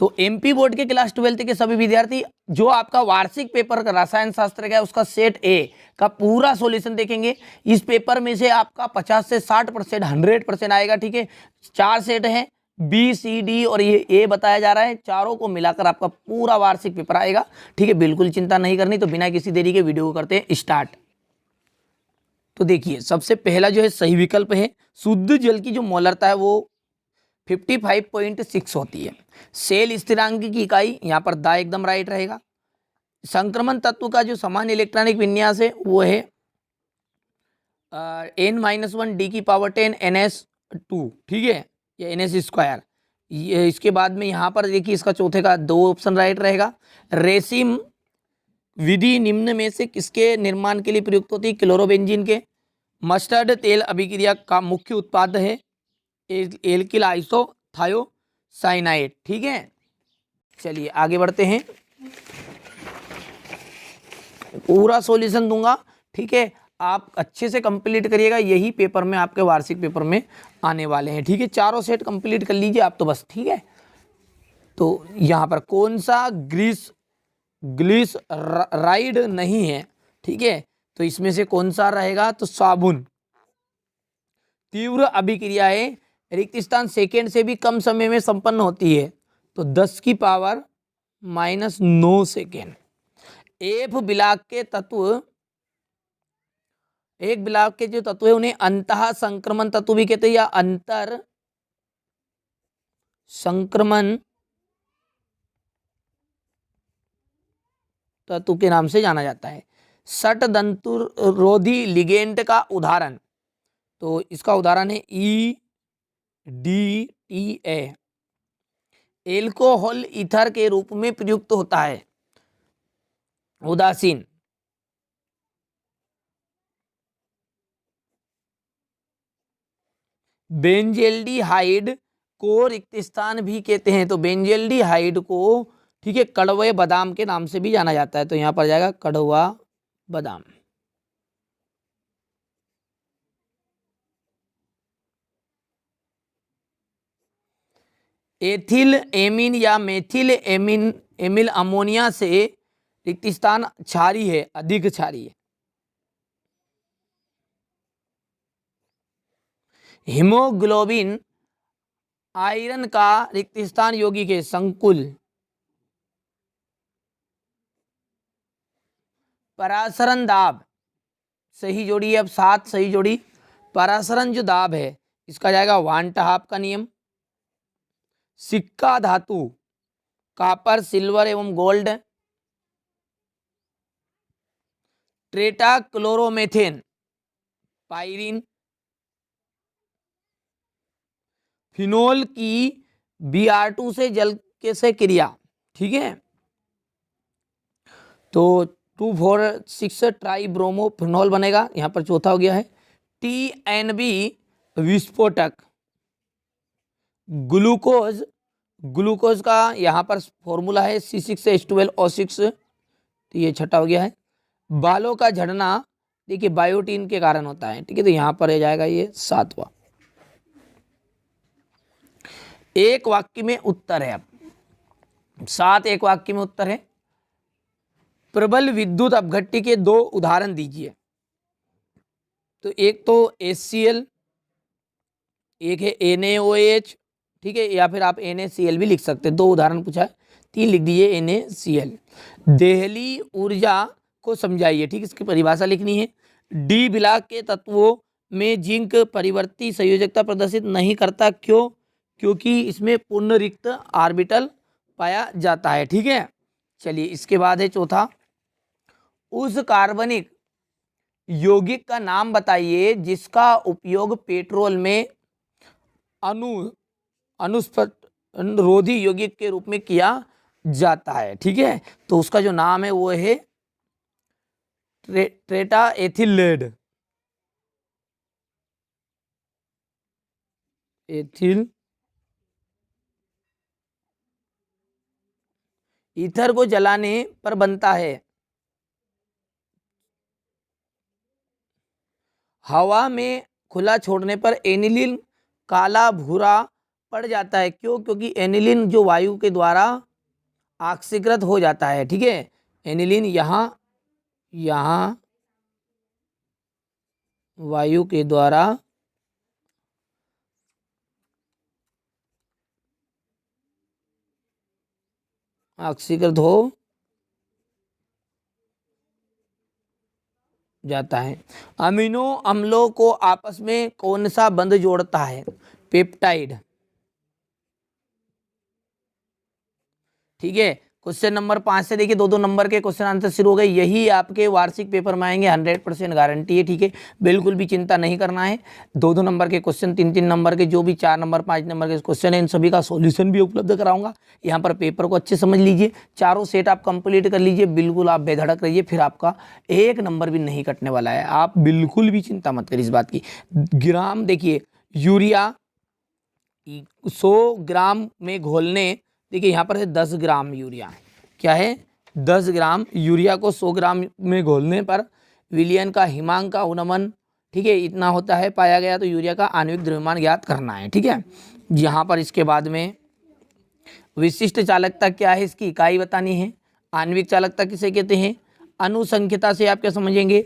तो MP board के class 12 के सभी विद्यार्थी जो आपका वार्षिक पेपर का रसायन शास्त्र का है उसका सेट ए का पूरा सॉल्यूशन देखेंगे। इस पेपर में से आपका 50 से 60% 100% आएगा। ठीक है, 4 सेट है, बी सी डी और ये ए बताया जा रहा है, चारों को मिलाकर आपका पूरा वार्षिक पेपर आएगा। ठीक है, बिल्कुल चिंता नहीं करनी। तो बिना किसी देरी के वीडियो को करते हैं स्टार्ट। तो देखिए सबसे पहला जो है सही विकल्प है, शुद्ध जल की जो मोलरता है वो 55.6 होती है। सेल स्थिरांक की इकाई, यहाँ पर दा एकदम राइट रहेगा। संक्रमण तत्व का जो सामान्य इलेक्ट्रॉनिक विन्यास है वो है n-1 d⁻10 ns2, ठीक है, या ns²। ये इसके बाद में यहाँ पर देखिए इसका चौथे का 2 ऑप्शन राइट रहेगा। रेसिम विधि निम्न में से किसके निर्माण के लिए प्रयुक्त होती है? क्लोरोबेंजीन के। मस्टर्ड तेल अभिक्रिया का मुख्य उत्पाद है एल्किल आइसोथायोसाइनाइड। ठीक है, चलिए आगे बढ़ते हैं। पूरा सॉल्यूशन दूंगा, ठीक है, आप अच्छे से कंप्लीट करिएगा, यही पेपर में आपके वार्षिक पेपर में आने वाले हैं। ठीक है, चारों सेट कंप्लीट कर लीजिए आप तो बस। ठीक है, तो यहाँ पर कौन सा ग्लिसराइड नहीं है? ठीक है, तो इसमें से कौन सा रहेगा? तो साबुन। तीव्र अभिक्रियाएं रिक्त स्थान सेकेंड से भी कम समय में संपन्न होती है, तो 10⁻⁻9 सेकेंड। एक बिलाक के जो तत्व है उन्हें अंतः संक्रमण तत्व भी कहते हैं या अंतर संक्रमण तत्व के नाम से जाना जाता है। षटदंतुरोधी लिगेंड का उदाहरण, तो इसका उदाहरण है EDTA। एल्कोहल ईथर के रूप में प्रयुक्त होता है, उदासीन। बेंजेल्डिहाइड को रिक्त स्थान भी कहते हैं, तो बेंजेल्डिहाइड को, ठीक है, कड़वे बादाम के नाम से भी जाना जाता है, तो यहां पर जाएगा कड़वा बादाम। एथिल एमीन या मेथिल एमिल अमोनिया से रिक्त स्थान क्षारीय है, अधिक क्षारीय है। हीमोग्लोबिन आयरन का रिक्त स्थान यौगिक है, संकुल। परासरण दाब, सही जोड़ी है अब 7 सही जोड़ी। परासरण जो दाब है इसका जाएगा वान ट हाफ का नियम। सिक्का धातु कॉपर सिल्वर एवं gold. Tetra chloromethane pyrene. Phenol की Br2 से जल के से क्रिया, ठीक है, तो 2,4,6 ट्राई ब्रोमो फिनोल बनेगा। यहां पर चौथा हो गया है TNB विस्फोटक। ग्लूकोज का यहाँ पर फॉर्मूला है C6H12O6, तो ये छठा हो गया है। बालों का झड़ना देखिए बायोटीन के कारण होता है, ठीक है, तो यहाँ पर आ जाएगा ये 7वां। एक वाक्य में उत्तर है, अब 7 एक वाक्य में उत्तर है। प्रबल विद्युत अपघट्य के 2 उदाहरण दीजिए। तो एक तो HCl, एक है NaOH, ठीक है, या फिर आप NaCl भी लिख सकते हैं। 2 उदाहरण पूछा है, 3 लिख दीजिए NaCl। देहली ऊर्जा को समझाइए, ठीक, इसकी परिभाषा लिखनी है। डी ब्लॉक के तत्वों में जिंक परिवर्ती संयोजकता प्रदर्शित नहीं करता, क्यों? क्योंकि इसमें पूर्ण रिक्त ऑर्बिटल पाया जाता है, ठीक है। चलिए इसके बाद है चौथा, उस कार्बनिक यौगिक का नाम बताइए जिसका उपयोग पेट्रोल में अनुस्फटनरोधी यौगिक के रूप में किया जाता है, ठीक है, तो उसका जो नाम है वो है ट्रेटा एथिलेड। एथिल ईथर को जलाने पर बनता है। हवा में खुला छोड़ने पर एनिलीन काला भूरा पड़ जाता है। क्यों? क्योंकि एनिलीन जो वायु के द्वारा ऑक्सीकृत हो जाता है। ठीक है, एनिलीन यहाँ वायु के द्वारा ऑक्सीकृत हो जाता है। अमीनो अम्लों को आपस में कौन सा बंध जोड़ता है? पेप्टाइड। ठीक है, क्वेश्चन नंबर 5 से देखिए 2-2 नंबर के क्वेश्चन आंसर शुरू हो गए। यही आपके वार्षिक पेपर में आएंगे, 100% गारंटी है। ठीक है, बिल्कुल भी चिंता नहीं करना है। 2-2 नंबर के क्वेश्चन, 3-3 नंबर के, जो भी 4 नंबर 5 नंबर के क्वेश्चन है, इन सभी का सॉल्यूशन भी उपलब्ध कराऊंगा। यहाँ पर पेपर को अच्छे समझ लीजिए, चारों सेट आप कंप्लीट कर लीजिए, बिल्कुल आप बेधड़क रहिए, फिर आपका 1 नंबर भी नहीं कटने वाला है। आप बिल्कुल भी चिंता मत करिए इस बात की। ग्राम देखिए, यूरिया 100 ग्राम में घोलने, देखिए यहाँ पर है 10 ग्राम यूरिया, क्या है 10 ग्राम यूरिया को 100 ग्राम में घोलने पर विलयन का हिमांक का उन्नमन, ठीक है, इतना होता है पाया गया। तो यूरिया का आणविक द्रव्यमान ज्ञात करना है। ठीक है, यहाँ पर इसके बाद में विशिष्ट चालकता क्या है, इसकी इकाई बतानी है। आणविक चालकता किसे कहते हैं? अनुसंख्यता से आप क्या समझेंगे?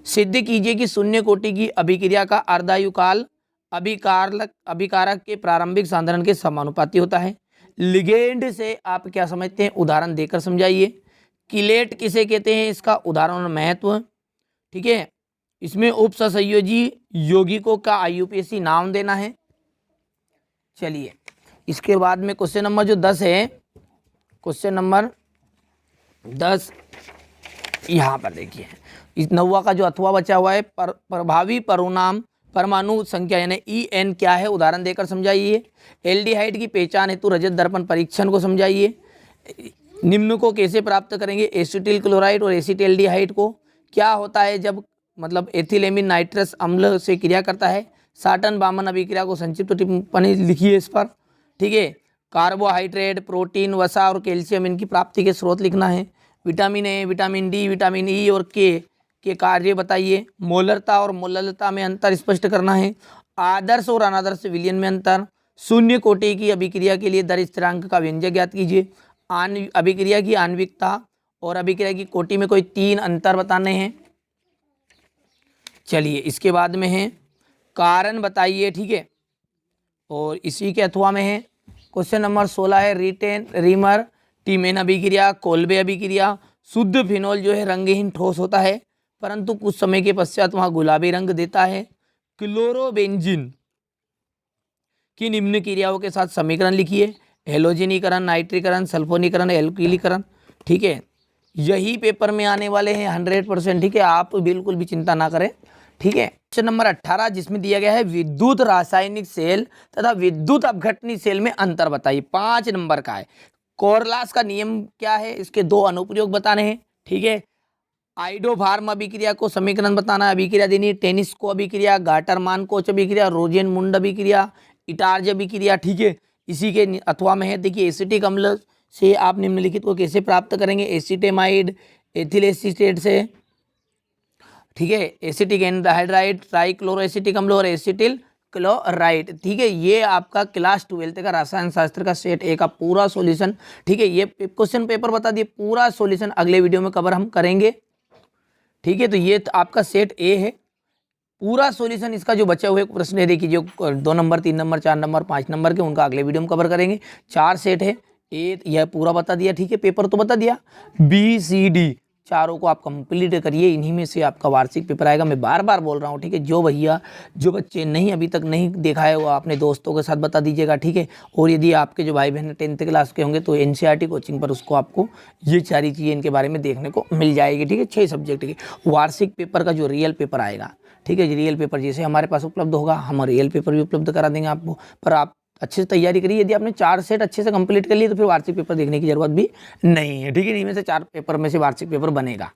सिद्ध कीजिए कि शून्य कोटि की अभिक्रिया का अर्धायुकाल अभिकारक के प्रारंभिक सांद्रण के समानुपाती होता है। लिगेंड से आप क्या समझते हैं? उदाहरण देकर समझाइए। किलेट किसे कहते हैं? इसका उदाहरण और महत्व। ठीक है, इसमें उपसंयोजी यौगिकों का IUPAC नाम देना है। चलिए, इसके बाद में क्वेश्चन नंबर जो 10 है, क्वेश्चन नंबर 10 यहाँ पर देखिए, इस 9वां का जो अथवा बचा हुआ है, प्रभावी परमाणु संख्या यानी EN क्या है, उदाहरण देकर समझाइए। एल्डिहाइड की पहचान हेतु रजत दर्पण परीक्षण को समझाइए। निम्न को कैसे प्राप्त करेंगे? एसिटिल क्लोराइड और एसिटिल्डिहाइड को। क्या होता है जब मतलब एथिलेमिन नाइट्रस अम्ल से क्रिया करता है? साटन बामन अभिक्रिया को संक्षिप्त टिप्पणी लिखिए इस पर। ठीक है, कार्बोहाइड्रेट, प्रोटीन, वसा और कैल्शियम, इनकी प्राप्ति के स्रोत लिखना है। Vitamin A, vitamin D, vitamin E और के कार्य बताइए। मोलरता और मोललता में अंतर स्पष्ट करना है। आदर्श और अनादर्श विलयन में अंतर। शून्य कोटि की अभिक्रिया के लिए दर स्थिरांक का व्यंजक ज्ञात कीजिए। अभिक्रिया की आणविकता और अभिक्रिया की कोटि में कोई 3 अंतर बताने हैं। चलिए, इसके बाद में है कारण बताइए। ठीक है, और इसी के अथवा में है क्वेश्चन नंबर 16 है रीमर टीमेन अभिक्रिया, कोल्बे अभिक्रिया। शुद्ध फिनोल जो है रंगहीन ठोस होता है, परंतु कुछ समय के पश्चात वहाँ गुलाबी रंग देता है। क्लोरोबेंजीन की निम्न क्रियाओं के साथ समीकरण लिखिए। हेलोजनीकरण, नाइट्रीकरण, सल्फोनीकरण, एल्किलीकरण। ठीक है, यही पेपर में आने वाले हैं 100%। ठीक है, आप बिल्कुल भी चिंता ना करें। ठीक है, क्वेश्चन नंबर 18 जिसमें दिया गया है विद्युत रासायनिक सेल तथा विद्युत अपघटनी सेल में अंतर बताइए। 5 नंबर का है। कोरलास का नियम क्या है? इसके 2 अनुप्रयोग बताने हैं। ठीक है, आइडोफार्म अभिक्रिया को समीकरण बताना है, अभिक्रिया देनी। टेनिस्को अभिक्रिया, गाटरमान कोच अभिक्रिया, रोजेन मुंड अभिक्रिया, इटार्ज अभिक्रिया। ठीक है, इसी के अथवा में है। देखिए, एसिटिक अम्ल से आप निम्नलिखित को कैसे प्राप्त करेंगे? एसिटेमाइड, एथिल एसीटेट से। ठीक है, एसिटिक एनहाइड्राइड, ट्राइक्लोरोएसिटिक अम्ल और एसिटिल क्लोराइड। ठीक है, ये आपका क्लास 12 का रसायन शास्त्र का सेट ए का पूरा सॉल्यूशन। ठीक है, ये क्वेश्चन पेपर बता दिए, पूरा सॉल्यूशन अगले वीडियो में कवर हम करेंगे। ठीक है, तो ये आपका सेट ए है, पूरा सॉल्यूशन इसका जो बचे हुए प्रश्न है, देखिए जो 2 नंबर, 3 नंबर, 4 नंबर, 5 नंबर के, उनका अगले वीडियो में कवर करेंगे। 4 सेट है, ए यह पूरा बता दिया। ठीक है, पेपर तो बता दिया, BCD चारों को आप कंप्लीट करिए, इन्हीं में से आपका वार्षिक पेपर आएगा। मैं बार बार बोल रहा हूँ। ठीक है, जो भैया जो बच्चे नहीं अभी तक नहीं देखा है वो अपने दोस्तों के साथ बता दीजिएगा। ठीक है, और यदि आपके जो भाई बहन 10th क्लास के होंगे तो NCERT कोचिंग पर उसको आपको ये सारी चीज़ें इनके बारे में देखने को मिल जाएगी। ठीक है, 6 सब्जेक्ट के वार्षिक पेपर का जो रियल पेपर आएगा। ठीक है, रियल पेपर जैसे हमारे पास उपलब्ध होगा, हम रियल पेपर भी उपलब्ध करा देंगे आपको। पर आप अच्छे से तैयारी करिए। यदि आपने 4 सेट अच्छे से कंप्लीट कर लिए तो फिर वार्षिक पेपर देखने की जरूरत भी नहीं है। ठीक है, इनमें से 4 पेपर में से वार्षिक पेपर बनेगा।